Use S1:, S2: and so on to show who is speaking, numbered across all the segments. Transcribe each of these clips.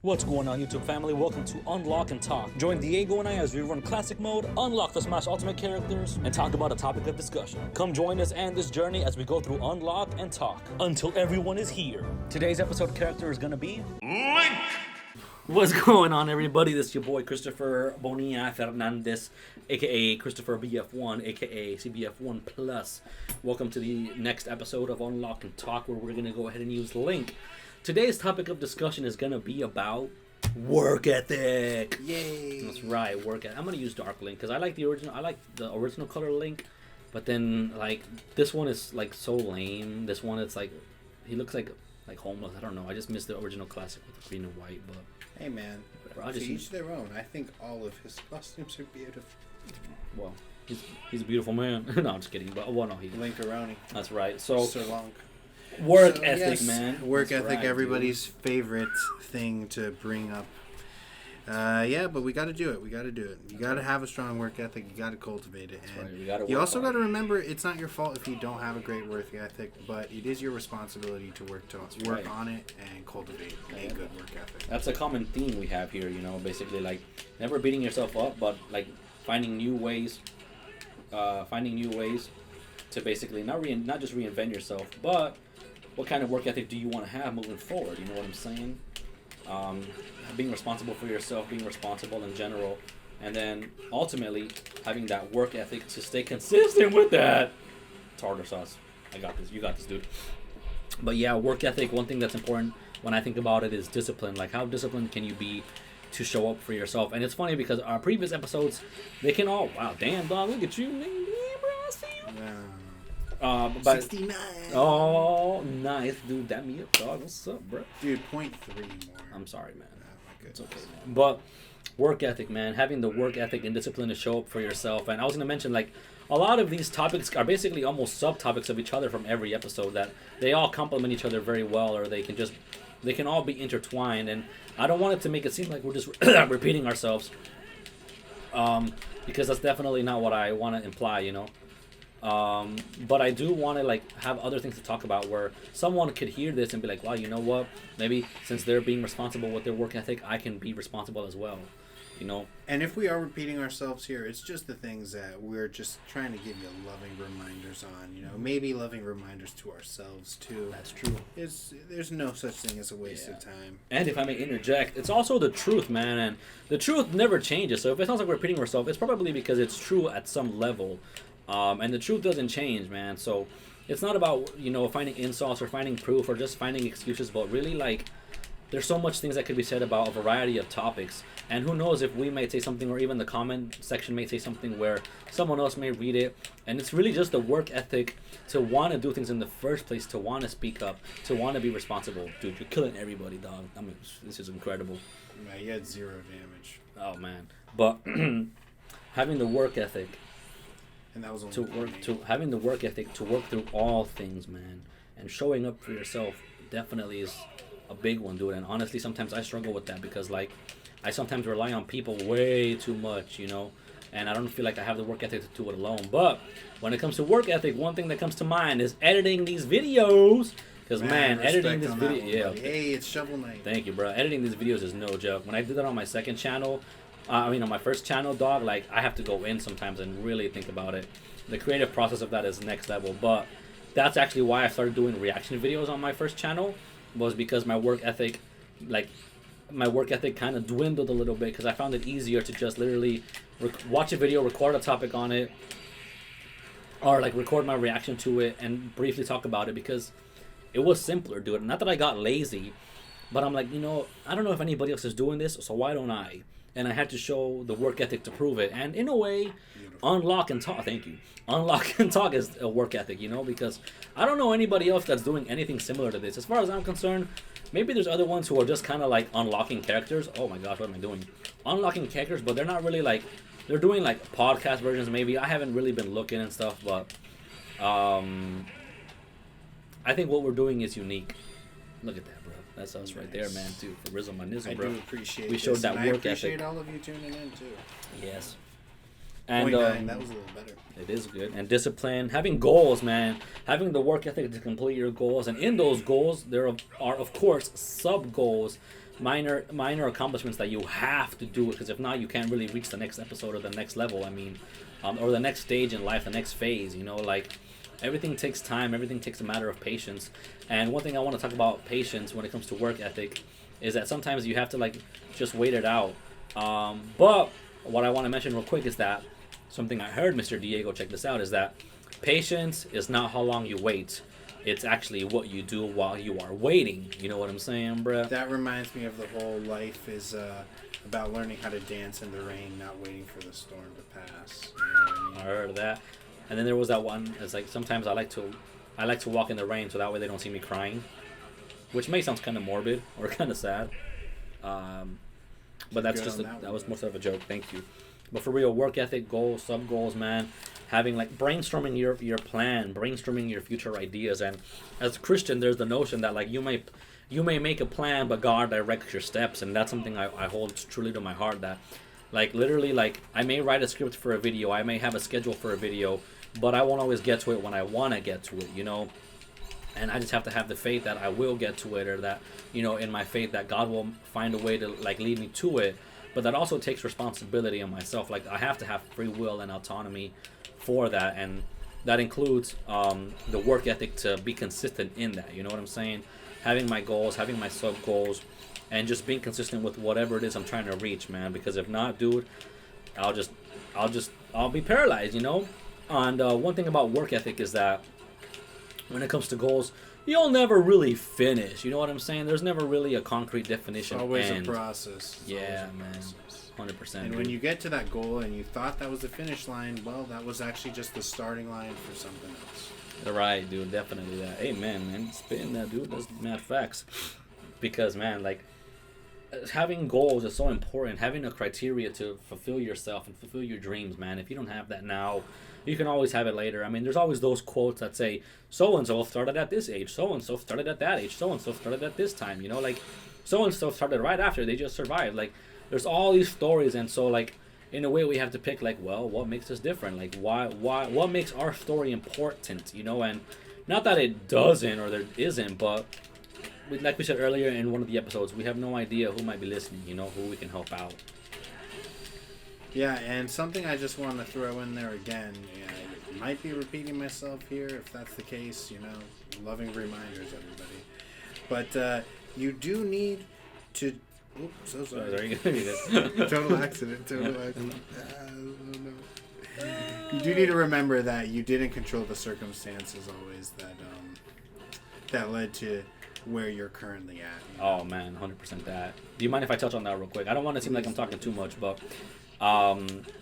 S1: What's going on, YouTube family? Welcome to Unlock and Talk. Join Diego and I as we run classic mode, unlock the Smash Ultimate characters, and talk about a topic of discussion. Come join us and this journey as we go through Unlock and Talk until everyone is here. Today's episode character is gonna be Link. What's going on, everybody? This is your boy Christopher Bonilla Fernandez, aka Christopher BF1, aka CBF1 Plus. Welcome to the next episode of Unlock and Talk, where we're gonna go ahead and use Link. Today's topic of discussion is going to be about work ethic.
S2: Yay!
S1: That's right, work ethic. I'm going to use dark Link because I like the original color Link, but then like this one is like so lame. This one, it's like he looks like homeless. I don't know. I just miss the original classic with the green and white. But
S2: hey man, to each their own. I think all of his costumes are beautiful.
S1: Well, he's a beautiful man. No, I'm just kidding. But well, no,
S2: Linkaroni.
S1: That's right. So
S2: Sir Long.
S1: Work ethic, man.
S2: Work
S1: That's
S2: ethic,
S1: right,
S2: everybody's favorite thing to bring up. Yeah, but we got to do it. You got to have a strong work ethic. You got to cultivate it. And
S1: right.
S2: you also got to remember, it's not your fault if you don't have a great work ethic, but it is your responsibility to work on it and cultivate a good work ethic.
S1: That's a common theme we have here. Basically like never beating yourself up, but like finding new ways to basically not just reinvent yourself, but what kind of work ethic do you want to have moving forward? You know what I'm saying? Being responsible for yourself, being responsible in general, and then ultimately having that work ethic to stay consistent with that. Tartar sauce. I got this. You got this, dude. But yeah, work ethic, one thing that's important when I think about it is discipline. Like, how disciplined can you be to show up for yourself? And it's funny because our previous episodes, they can all, wow, damn, dog, look at you, man. Yeah, bro, I see you.
S2: But 69.
S1: Oh, nice, dude. That me up, dog. What's up, bro?
S2: Dude, 0.3 more.
S1: I'm sorry, man.
S2: Oh, my
S1: it's okay, man. But work ethic, man. Having the work ethic and discipline to show up for yourself. And I was gonna mention, like, a lot of these topics are basically almost subtopics of each other from every episode. That they all complement each other very well, or they can all be intertwined. And I don't want it to make it seem like we're just repeating ourselves. Because that's definitely not what I want to imply, But I do want to like have other things to talk about where someone could hear this and be like, wow, you know what? Maybe since they're being responsible with their work ethic, I can be responsible as well, And
S2: if we are repeating ourselves here, it's just the things that we're just trying to give you loving reminders on, maybe loving reminders to ourselves too.
S1: That's true.
S2: There's no such thing as a waste of time.
S1: And if I may interject, it's also the truth, man, and the truth never changes. So if it sounds like we're repeating ourselves, it's probably because it's true at some level. And the truth doesn't change, man. So it's not about, finding insults or finding proof or just finding excuses, but really, like, there's so much things that could be said about a variety of topics. And who knows if we might say something, or even the comment section may say something where someone else may read it. And it's really just the work ethic to want to do things in the first place, to want to speak up, to want to be responsible. Dude, you're killing everybody, dog. I mean, this is incredible.
S2: Yeah, you had 0 damage.
S1: Oh, man. But having the work ethic,
S2: and that was
S1: having the work ethic to work through all things, man, and showing up for yourself definitely is a big one, dude. And honestly, sometimes I struggle with that because, like, I sometimes rely on people way too much, and I don't feel like I have the work ethic to do it alone. But when it comes to work ethic, one thing that comes to mind is editing these videos. Because, man, editing this video,
S2: Hey, it's shovel night.
S1: Thank you, bro. Editing these videos is no joke. When I did that on my second channel, on my first channel, dog, like, I have to go in sometimes and really think about it. The creative process of that is next level. But that's actually why I started doing reaction videos on my first channel, was because my work ethic kind of dwindled a little bit, because I found it easier to just literally watch a video, record a topic on it, or like record my reaction to it and briefly talk about it, because it was simpler, dude. Not that I got lazy, but I'm like, I don't know if anybody else is doing this, so why don't I? And I had to show the work ethic to prove it. And in a way, Unlock and Talk, thank you. Unlock and Talk is a work ethic, because I don't know anybody else that's doing anything similar to this. As far as I'm concerned, maybe there's other ones who are just kind of like unlocking characters. Oh my gosh, what am I doing? Unlocking characters, but they're not really like, they're doing like podcast versions maybe. I haven't really been looking and stuff, but I think what we're doing is unique. Look at that, bro. That's us right there, man, too. For Rizzo Manizzle, bro.
S2: I do appreciate
S1: we showed that work ethic. I
S2: appreciate all of you tuning in, too.
S1: Yes. And
S2: 0.9, that was a little better.
S1: It is good. And discipline, having goals, man. Having the work ethic to complete your goals. And in those goals, there are, of course, sub-goals minor accomplishments that you have to do it, because if not, you can't really reach the next episode or the next level. I mean, or the next stage in life, the next phase. You know, like everything takes time. Everything takes a matter of patience. And one thing I want to talk about patience when it comes to work ethic is that sometimes you have to like just wait it out. But what I want to mention real quick is that something I heard Mr. Diego, check this out, is that patience is not how long you wait. It's actually what you do while you are waiting. You know what I'm saying, bruh?
S2: That reminds me of the whole life is about learning how to dance in the rain, not waiting for the storm to pass. You know what I mean?
S1: I heard that. And then there was that one. It's like sometimes I like to walk in the rain so that way they don't see me crying, which may sound kind of morbid or kind of sad. But that's just that was most of a joke. Thank you. But for real, work ethic, goals, sub goals, man. Having like brainstorming your plan, brainstorming your future ideas, and as a Christian, there's the notion that like you may make a plan, but God directs your steps, and that's something I hold truly to my heart. That like literally like I may write a script for a video, I may have a schedule for a video, but I won't always get to it when I want to get to it, you know. And I just have to have the faith that I will get to it, or that, you know, in my faith that God will find a way to like lead me to it. But that also takes responsibility on myself. Like I have to have free will and autonomy for that, and that includes the work ethic to be consistent in that. You know what I'm saying? Having my goals, having my sub goals, and just being consistent with whatever it is I'm trying to reach, man. Because if not, dude, I'll be paralyzed, you know. And one thing about work ethic is that when it comes to goals, you'll never really finish. You know what I'm saying? There's never really a concrete definition.
S2: It's always
S1: end.
S2: a process.
S1: Yeah, man. 100%.
S2: And when you get to that goal and you thought that was the finish line, well, that was actually just the starting line for something else.
S1: Right, dude. Definitely that. Amen, man. Spitting that, dude. That's mad facts. Because, man, like, having goals is so important. Having a criteria to fulfill yourself and fulfill your dreams, man. If you don't have that now, you can always have it later. I mean, there's always those quotes that say, so-and-so started at this age, so-and-so started at that age, so-and-so started at this time, you know, like, so-and-so started right after, they just survived. Like, there's all these stories, and so, like, in a way we have to pick, like, well, what makes us different? Like, what makes our story important, you know? And not that it doesn't or there isn't, but like we said earlier in one of the episodes, we have no idea who might be listening, you know, who we can help out.
S2: Yeah, and something I just want to throw in there again, I might be repeating myself here. If that's the case, you know, loving reminders, everybody. But you do need to... Oops, so sorry. Total accident. Oh, no. You do need to remember that you didn't control the circumstances always that led to where you're currently at. You know?
S1: Oh, man, 100% that. Do you mind if I touch on that real quick? I don't want to seem like I'm talking too much, but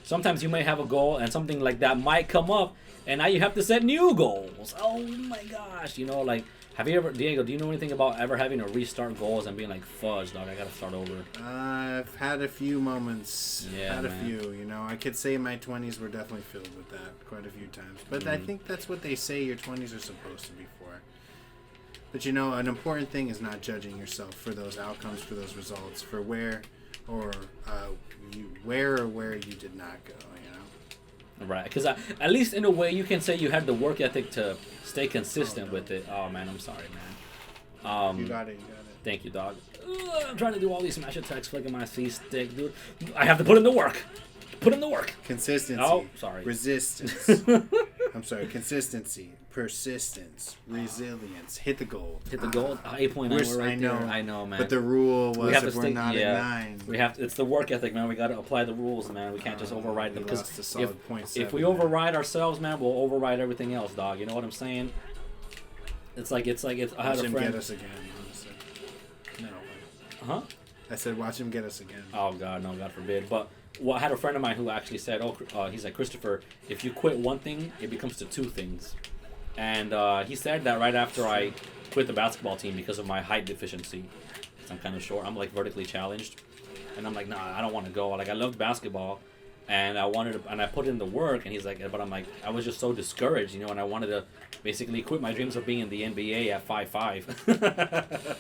S1: sometimes you may have a goal and something like that might come up, and now you have to set new goals. Oh, my gosh. You know, like, have you ever, Diego, do you know anything about ever having to restart goals and being like, fudge, dog, I got to start over?
S2: I've had a few moments.
S1: Yeah, man.
S2: You know. I could say my 20s were definitely filled with that quite a few times. But I think that's what they say your 20s are supposed to be for. But, you know, an important thing is not judging yourself for those outcomes, for those results, for where you did not go, you know?
S1: Right, because at least in a way you can say you had the work ethic to stay consistent with it. Oh, man, I'm sorry, man.
S2: You got it.
S1: Thank you, dog. I'm trying to do all these smash attacks, flicking my C-stick, dude. I have to put in the work.
S2: Consistency.
S1: Oh, sorry.
S2: Resistance. I'm sorry. Consistency. Persistence. Resilience. Hit the goal.
S1: 8.9. We're right there. I know, man.
S2: But the rule was if we're not at 9.
S1: We have to. It's the work ethic, man. We got to apply the rules, man. We can't just override them. Because if we override ourselves, man, we'll override everything else, dog. You know what I'm saying? It's like I had a friend.
S2: Get us again. No.
S1: Huh?
S2: I said, watch him get us again.
S1: Oh God, no, God forbid. But I had a friend of mine who actually said, he's like, Christopher, if you quit one thing, it becomes to two things. And he said that right after I quit the basketball team because of my height deficiency. I'm kind of short. I'm like vertically challenged, and I'm like, nah, I don't want to go. Like I loved basketball, and I put in the work. And he's like, but I'm like, I was just so discouraged, you know, and I wanted to basically quit my dreams of being in the NBA at 5'5",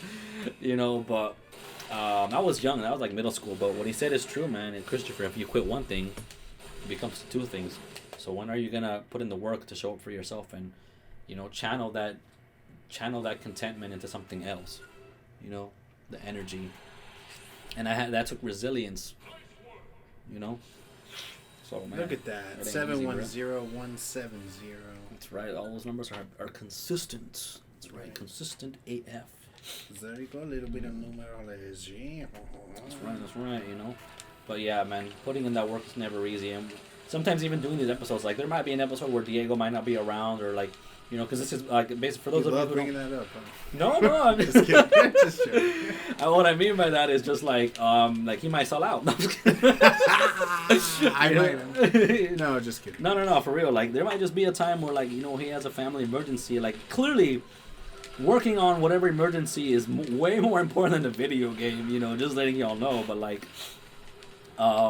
S1: you know. But I was young. That was like middle school. But what he said is true, man. And Christopher, if you quit one thing, it becomes two things. So when are you gonna put in the work to show up for yourself and, you know, channel that contentment into something else, you know, the energy. And that took resilience, you know. So man,
S2: look at that, 710170.
S1: That's right. All those numbers are consistent. That's right, consistent AF.
S2: There you go, a little bit of numerology.
S1: That's right. You know, but yeah, man, putting in that work is never easy, and sometimes even doing these episodes, like there might be an episode where Diego might not be around, or like. You know, because this is like basically for those of you who
S2: bringing that up. Huh?
S1: No, I'm
S2: just kidding. Just joking.
S1: What I mean by that is just like he might sell out. No, I'm just kidding.
S2: I might. No, just kidding.
S1: No, for real. Like there might just be a time where like he has a family emergency. Like clearly, working on whatever emergency is way more important than the video game. You know, just letting y'all know. But like,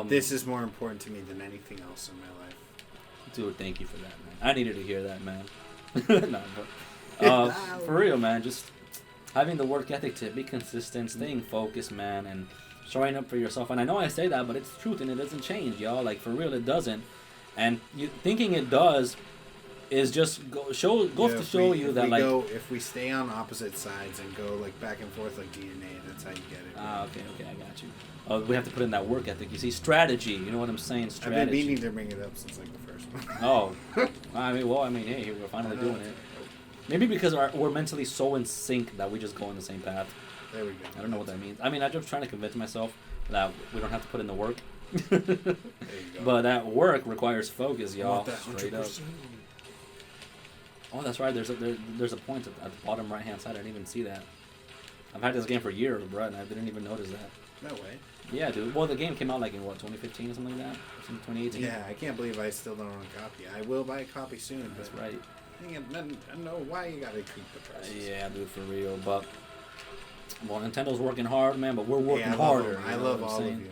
S2: this is more important to me than anything else in my life.
S1: Dude, thank you for that, man. I needed to hear that, man. No, but for real, man, just having the work ethic to be consistent, staying focused, man, and showing up for yourself. And I know I say that, but it's truth, and it doesn't change, y'all. Like for real, it doesn't. And you thinking it does is just goes to show you that like
S2: if we stay on opposite sides and go like back and forth like DNA, that's how you get it.
S1: Okay, I got you. We have to put in that work ethic. You see, strategy. You know what I'm saying? Strategy.
S2: I've been meaning to bring it up since like the first one.
S1: Oh, I mean, hey, we're finally doing it. Maybe because we're mentally so in sync that we just go on the same path.
S2: There we go.
S1: I don't know what that means. I mean, I'm just trying to convince myself that we don't have to put in the work.
S2: There you go.
S1: But that work requires focus, y'all.
S2: That
S1: Straight up. Oh, that's right. There's a point at the bottom right hand side. I didn't even see that. I've had this game for years, bro, and I didn't even notice that.
S2: No way.
S1: Yeah, dude. Well, the game came out like in what, 2015 or something like that? 2018?
S2: Yeah, I can't believe I still don't own a copy. I will buy a copy soon.
S1: That's right.
S2: I don't know why you gotta keep the prices.
S1: Yeah, dude, for real. But, well, Nintendo's working hard, man, but we're working
S2: I
S1: harder.
S2: I love all of you.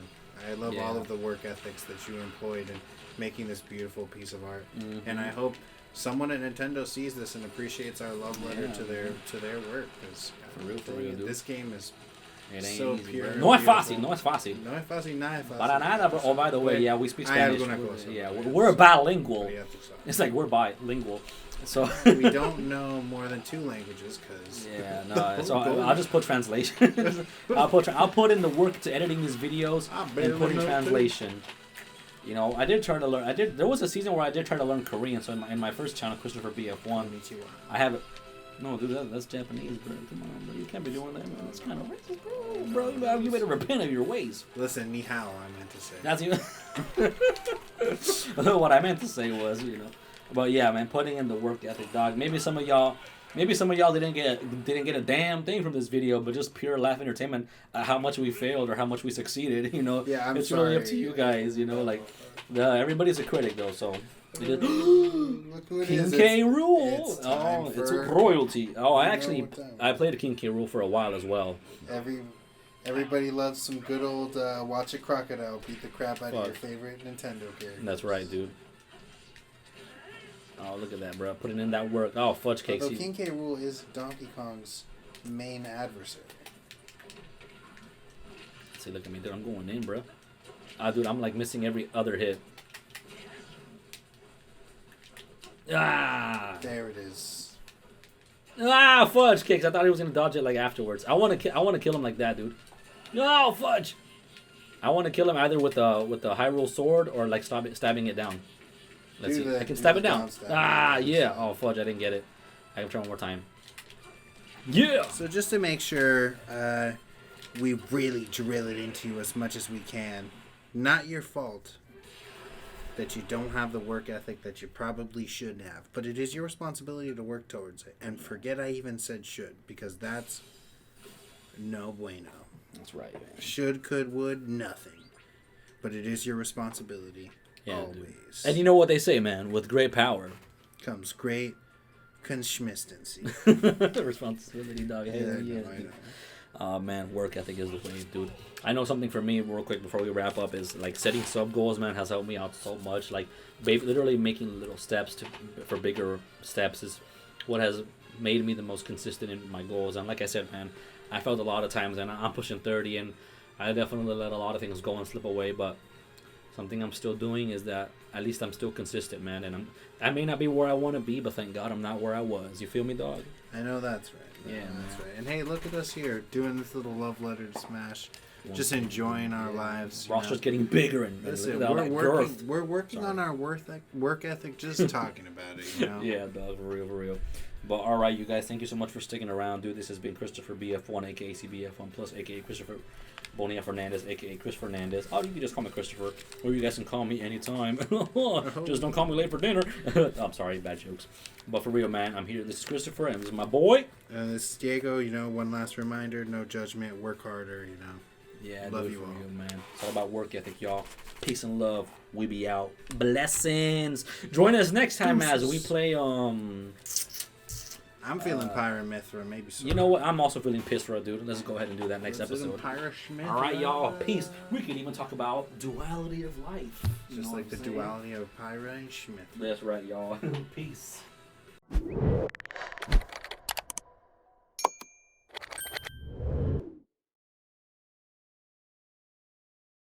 S2: I love all of the work ethics that you employed in making this beautiful piece of art. Mm-hmm. And I hope someone at Nintendo sees this and appreciates our love letter to their work. Cause,
S1: for real, dude.
S2: This game is so
S1: easy,
S2: pure.
S1: No es fácil.
S2: No es fácil, nada fácil.
S1: Para nada, bro. Oh, by the way, yeah, we speak Spanish.
S2: Yeah,
S1: we're bilingual. It's like we're bilingual. So
S2: we don't know more than 2 languages, cause
S1: So I'll just put translation. I'll put in the work to editing these videos and putting translation. You know, I did try to learn. There was a season where I did try to learn Korean. So in my first channel, Christopher BF1, I have it. No, dude, that's Japanese, bro. Come on, bro. You can't be doing that, man. That's kind of racist, bro. You better repent of your ways.
S2: Listen, ni hao, I meant to say.
S1: That's you. What I meant to say was, But yeah, man, putting in the work ethic, dog. Maybe some of y'all didn't get a damn thing from this video, but just pure laugh entertainment. How much we failed or how much we succeeded.
S2: Yeah,
S1: it's really up to you guys. Everybody's a critic though, so.
S2: Look who it is.
S1: King K. Rool.
S2: It's
S1: royalty. Oh, I played a King K. Rool for a while as well.
S2: Everybody loves some good old watch a crocodile beat the crap out of your favorite Nintendo character.
S1: That's right, dude. Oh, look at that, bro. Putting in that work. Oh, fudge cakes.
S2: Although King K. Rool is Donkey Kong's main adversary.
S1: See, look at me, dude. I'm going in, bro. Dude, I'm like missing every other hit.
S2: There it is.
S1: Fudge cakes. I thought he was gonna dodge it like afterwards. I want to kill him like that, dude. No, fudge. I want to kill him either with the Hyrule sword or like stabbing it down. Let's see. I can stab it down. Yeah. Oh, fudge. I didn't get it. I can try one more time. Yeah.
S2: So just to make sure we really drill it into you as much as we can, not your fault that you don't have the work ethic that you probably should have, but it is your responsibility to work towards it. And forget I even said should, because that's no bueno.
S1: That's right, man.
S2: Should, could, would, nothing. But it is your responsibility. Always. Dude.
S1: And you know what they say, man? With great power
S2: comes great consistency.
S1: Responsibility, dog. Yeah. Man, work ethic is the way, dude. I know something for me, real quick, before we wrap up, is like setting sub goals, man, has helped me out so much. Like, literally making little steps for bigger steps is what has made me the most consistent in my goals. And like I said, man, I felt a lot of times, and I'm pushing 30, and I definitely let a lot of things go and slip away, but something I'm still doing is that at least I'm still consistent, man. And I may not be where I want to be, but thank God I'm not where I was. You feel me, dog?
S2: I know that's right. That's right. And hey, look at us here doing this little love letter to Smash. just enjoying our lives.
S1: Roster's getting bigger and
S2: listen, we're working on our work ethic just talking about it, you know?
S1: Yeah, dog, for real. But all right, you guys, thank you so much for sticking around, dude. This has been Christopher BF1, aka CBF1 Plus, aka Christopher Bonilla Fernandez, aka Chris Fernandez. Oh, you can just call me Christopher, or you guys can call me anytime. Just don't call me late for dinner. I'm sorry, bad jokes. But for real, man, I'm here. This is Christopher, and this is my boy.
S2: This is Diego. You know, one last reminder: no judgment. Work harder. You know.
S1: Yeah,
S2: love
S1: do it
S2: you
S1: for
S2: all,
S1: real, man. It's all about work ethic, y'all. Peace and love. We be out. Blessings. Join us next time as we play.
S2: I'm feeling Pyramithra, maybe so.
S1: You know what? I'm also feeling Pissra, dude. Let's go ahead and do that next episode.
S2: Pyramithra.
S1: All right, y'all. Peace. We can even talk about duality of life.
S2: Just like the duality of Pyra and Schmidt.
S1: That's right, y'all. Peace.